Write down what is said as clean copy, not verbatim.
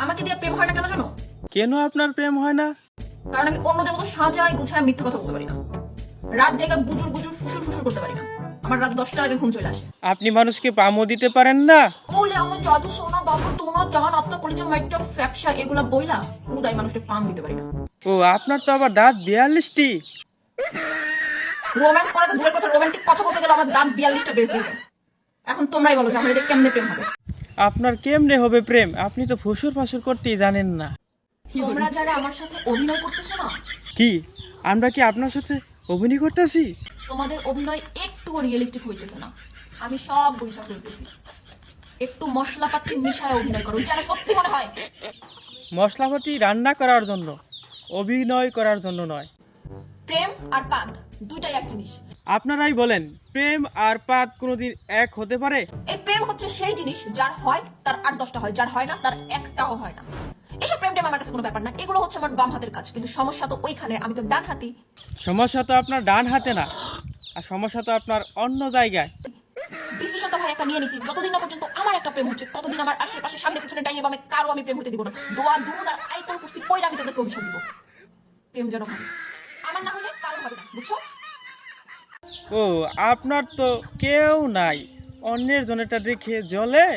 আমাকে দিয়ে প্রেম হয় না কেন জানো? কেন আপনার প্রেম হয় না? কারণ আমি অন্যদের মতো সাজায় গুছায় মিথ্যে কথা বলতে পারি না। রাত জায়গা গুজুর গুজুর ফুসুর ফুসুর করতে পারি না। আমার রাত 10টার আগে ঘুম চলে আসে। আপনি মানুষকে পামও দিতে পারেন না? বলে আমার জাদু সোনা বাবু টোনা জাহান আত্মা কলিজা মাইটা ফ্যাকশা এগুলা বইলা উদয় মানুষকে পাম দিতে পারি না। ও আপনার তো আবার দাঁত 42টি। রোম্যান্স করা তো দূরের কথা, রোমান্টিক কথা বলতে গেলে আমার দাঁত 42টা বের হয়ে যায়। এখন তোমরাই বলো যে আমার এদের কেমনে প্রেম হবে? আপনার কেমনে হবে প্রেম? আপনি তো ফুসুর ফাসুর করতেই জানেন না। তোমরা যারা আমার সাথে অভিনয় করতেছো না, কি আমরা কি আপনার সাথে অভিনয় করতেছি? তোমাদের অভিনয় একটু রিয়েলিস্টিক হইতেছে না। আমি সব বুঝা ফেলতেছি। একটু মশলাপাতি মিশায় অভিনয় করো যেন সত্যি মনে হয়। মশলাপাতি রান্না করার জন্য, অভিনয় করার জন্য নয়। প্রেম আর পাদ দুইটাই এক জিনিস। আপনারাই বলেন, প্রেম আর পাত কোনোদিন এক হতে পারে? এই প্রেম হচ্ছে সেই জিনিস যার হয় তার 8-10টা হয়, যার হয় না তার একটাও হয় না। এসব প্রেম টেম আমার কাছে কোনো ব্যাপার না, এগুলো হচ্ছে আমার বাম হাতের কাজ। কিন্তু সমস্যা তো ওইখানে, আমি তো ডান হাতি। সমস্যা তো আপনার ডান হাতে না, আর সমস্যা তো আপনার অন্য জায়গায়। ডিসিশন তো ভাই একটা নিয়ে নিছি, যতদিন না পর্যন্ত আমার একটা প্রেম হচ্ছে ততদিন আমার আশেপাশে সামনে পিছনে ডাইনে বামে কারো আমি প্রেম হতে দিব না। দোয়া দুধ আর আইতল কুস্তি কইরা আমি তাদেরকে অভিশাপ দিব। প্রেম যেন হয় আমার, না হলে কারো হবে না, বুঝছো? ও আপনার তো কেউ নাই, অন্যের জনেটা দেখে জ্বলে।